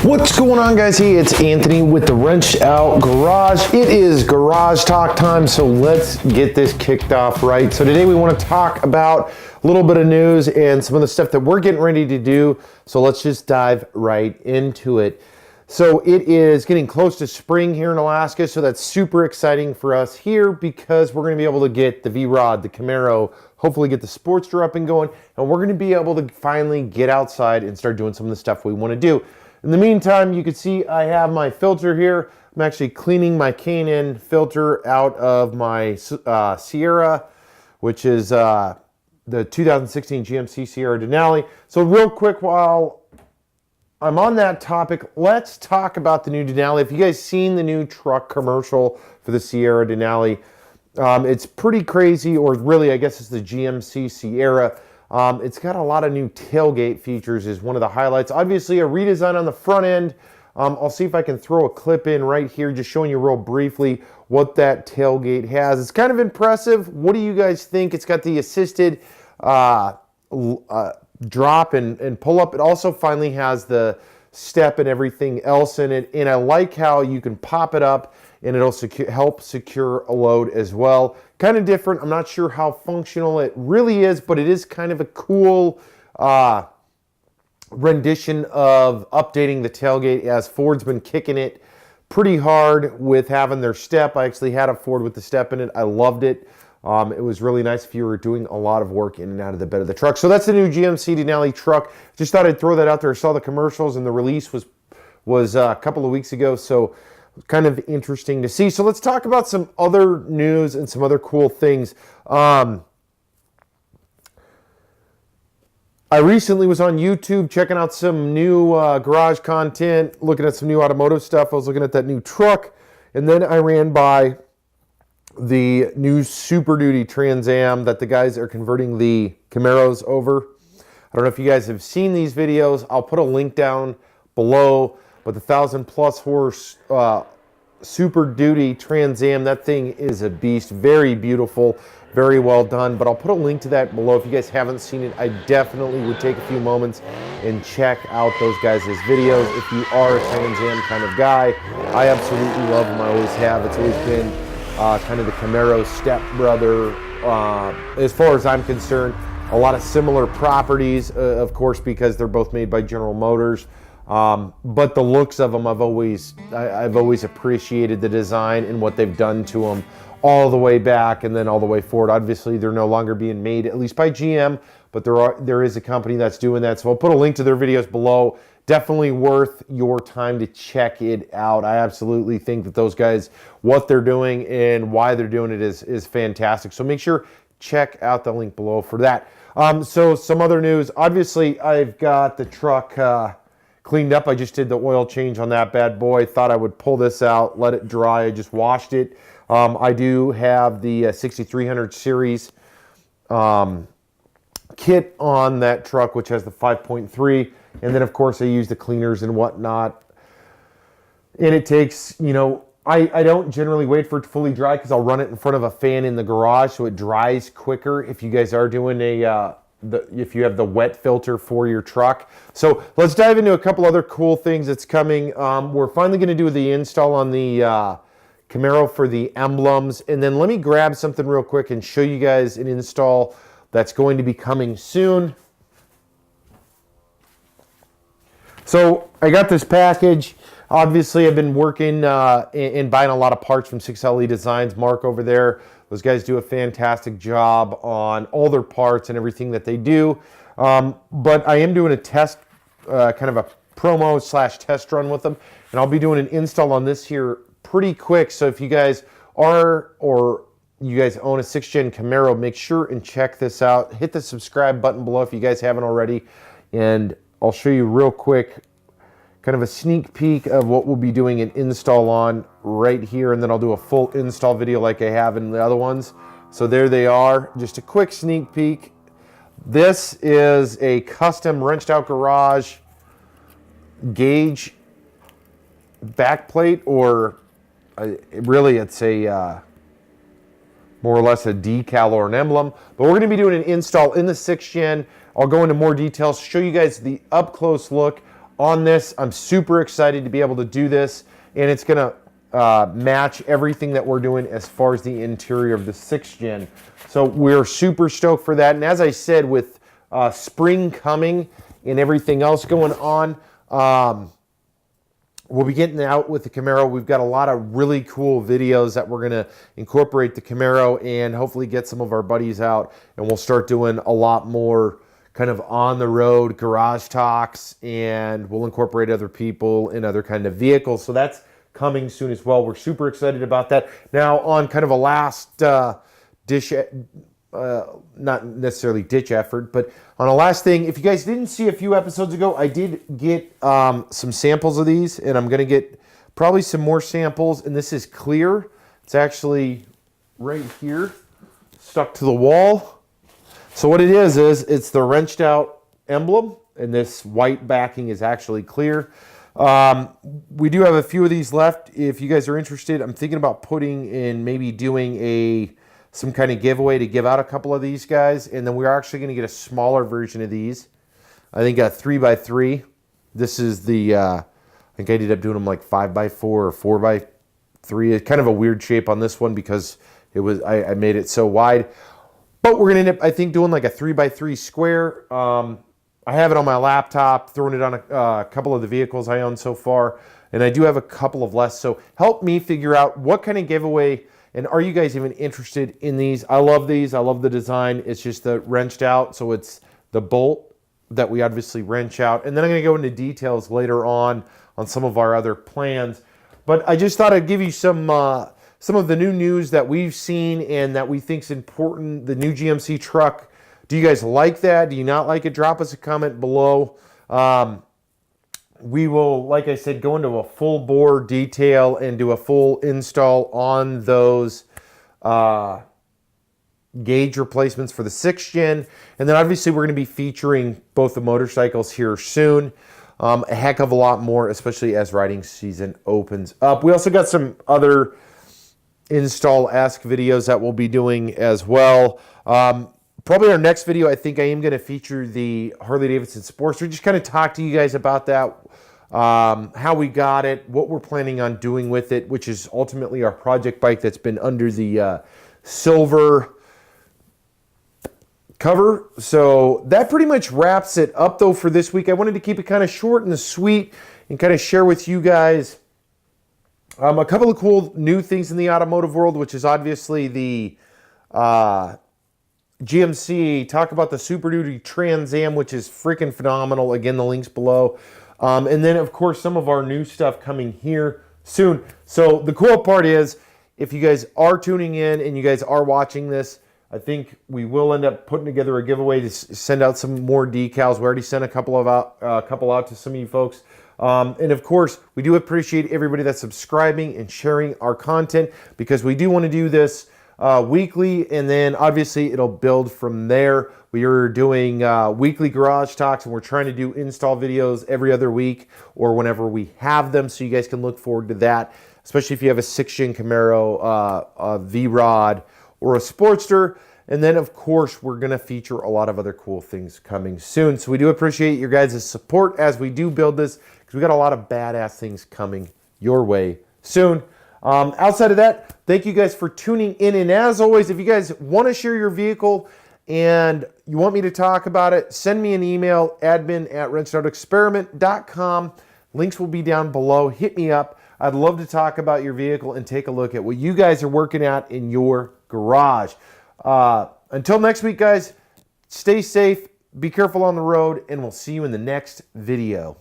What's going on, guys? Hey, it's Anthony with the Wrenched Out Garage. It is garage talk time, so let's get this kicked off right. So today we want to talk about a little bit of news and some of the stuff that we're getting ready to do. So let's just dive right into it. So it is getting close to spring here in Alaska, so that's super exciting for us here because we're going to be able to get the V-Rod, the Camaro, hopefully get the Sportster up and going, and we're going to be able to finally get outside and start doing some of the stuff we want to do. In the meantime, you can see I have my filter here. I'm actually cleaning my K&N filter out of my Sierra, which is the 2016 GMC Sierra Denali. So real quick, while I'm on that topic, let's talk about the new Denali. If you guys seen the new truck commercial for the Sierra Denali, it's pretty crazy, or really I guess it's the GMC Sierra. It's got a lot of new tailgate features is one of the highlights. Obviously a redesign on the front end. I'll see if I can throw a clip in right here just showing you real briefly what that tailgate has. It's kind of impressive. What do you guys think? It's got the assisted drop and pull up. It also finally has the step and everything else in it, and I like how you can pop it up and it'll help secure a load as well. Kind of different. I'm not sure how functional it really is, but it is kind of a cool rendition of updating the tailgate, as Ford's been kicking it pretty hard with having their step. I actually had a Ford with the step in it. I loved it. It was really nice if you were doing a lot of work in and out of the bed of the truck. So that's the new GMC Denali truck. Just thought I'd throw that out there. I saw the commercials and the release was a couple of weeks ago, so kind of interesting to see. So let's talk about some other news and some other cool things. I recently was on YouTube checking out some new garage content, looking at some new automotive stuff. I was looking at that new truck, and then I ran by the new Super Duty Transam that the guys are converting the Camaros over. I don't know if you guys have seen these videos. I'll put a link down below, but the 1,000+ horse Super Duty Transam, that thing is a beast. Very beautiful, very well done, but I'll put a link to that below. If you guys haven't seen it, I definitely would take a few moments and check out those guys' videos. If you are a Transam kind of guy, I absolutely love them. I always have. It's always been kind of the Camaro stepbrother, as far as I'm concerned. A lot of similar properties, of course, because they're both made by General Motors. But the looks of them, I've always appreciated the design and what they've done to them all the way back and then all the way forward. Obviously, they're no longer being made, at least by GM, but there is a company that's doing that. So I'll put a link to their videos below. Definitely worth your time to check it out. I absolutely think that those guys, what they're doing and why they're doing it is fantastic. So make sure check out the link below for that. So some other news. Obviously, I've got the truck cleaned up. I just did the oil change on that bad boy. Thought I would pull this out, let it dry. I just washed it. I do have the 6300 series kit on that truck, which has the 5.3. And then, of course, I use the cleaners and whatnot. And it takes, I don't generally wait for it to fully dry because I'll run it in front of a fan in the garage so it dries quicker if you guys are doing if you have the wet filter for your truck. So let's dive into a couple other cool things that's coming. We're finally going to do the install on the Camaro for the emblems. And then let me grab something real quick and show you guys an install that's going to be coming soon. So I got this package. Obviously, I've been working and buying a lot of parts from 6LE Designs. Mark over there, those guys do a fantastic job on all their parts and everything that they do. But I am doing a test, kind of a promo / test run with them. And I'll be doing an install on this here pretty quick. So if you guys are, or you guys own a 6th gen Camaro, make sure and check this out. Hit the subscribe button below if you guys haven't already. And I'll show you real quick kind of a sneak peek of what we'll be doing an install on right here, and then I'll do a full install video like I have in the other ones. So there they are, just a quick sneak peek. This is a custom Wrenched Out Garage gauge backplate, or really it's a more or less a decal or an emblem, but we're going to be doing an install in the 6th gen. I'll go into more details, show you guys the up close look on this. I'm super excited to be able to do this, and it's going to match everything that we're doing as far as the interior of the 6th gen. So we're super stoked for that. And as I said, with spring coming and everything else going on, we'll be getting out with the Camaro. We've got a lot of really cool videos that we're going to incorporate the Camaro and hopefully get some of our buddies out, and we'll start doing a lot more kind of on the road garage talks, and we'll incorporate other people in other kind of vehicles. So that's coming soon as well. We're super excited about that. Now on kind of a last not necessarily ditch effort, but on a last thing, if you guys didn't see a few episodes ago, I did get some samples of these, and I'm going to get probably some more samples, and this is clear. It's actually right here, stuck to the wall. So what it is it's the wrenched out emblem, and this white backing is actually clear. We do have a few of these left. If you guys are interested, I'm thinking about putting in, maybe doing some kind of giveaway to give out a couple of these guys, and then we're actually going to get a smaller version of these. I think a 3x3. This is the, I think I ended up doing them like 5x4 or 4x3. It's kind of a weird shape on this one because it was I made it so wide. But we're going to end up, I think, doing like a 3x3 square. I have it on my laptop, throwing it on a couple of the vehicles I own so far, and I do have a couple of less. So help me figure out what kind of giveaway, and are you guys even interested in these? I love these. I love the design. It's just the wrenched out, so it's the bolt that we obviously wrench out. And then I'm going to go into details later on some of our other plans. But I just thought I'd give you some of the new news that we've seen and that we think is important. The new GMC truck. Do you guys like that? Do you not like it? Drop us a comment below. We will, like I said, go into a full bore detail and do a full install on those gauge replacements for the 6th gen. And then obviously we're going to be featuring both the motorcycles here soon. A heck of a lot more, especially as riding season opens up. We also got some other install-esque videos that we'll be doing as well. Probably our next video, I think I am going to feature the Harley-Davidson Sportster. Just kind of talk to you guys about that, how we got it, what we're planning on doing with it, which is ultimately our project bike that's been under the silver cover. So that pretty much wraps it up, though, for this week. I wanted to keep it kind of short and sweet and kind of share with you guys a couple of cool new things in the automotive world, which is obviously the GMC, talk about the Super Duty Transam, which is freaking phenomenal. Again, the link's below. And then, of course, some of our new stuff coming here soon. So the cool part is, if you guys are tuning in and you guys are watching this, I think we will end up putting together a giveaway to send out some more decals. We already sent a couple out to some of you folks. And of course, we do appreciate everybody that's subscribing and sharing our content, because we do want to do this weekly, and then obviously it'll build from there. We are doing weekly garage talks, and we're trying to do install videos every other week or whenever we have them, so you guys can look forward to that, especially if you have a 6th gen Camaro, a V-Rod, or a Sportster. And then, of course, we're going to feature a lot of other cool things coming soon. So we do appreciate your guys' support as we do build this, because we got a lot of badass things coming your way soon. Outside of that, thank you guys for tuning in. And as always, if you guys want to share your vehicle and you want me to talk about it, send me an email, admin@wrenchedoutexperiment.com. Links will be down below. Hit me up. I'd love to talk about your vehicle and take a look at what you guys are working at in your garage. Until next week, guys, stay safe, be careful on the road, and we'll see you in the next video.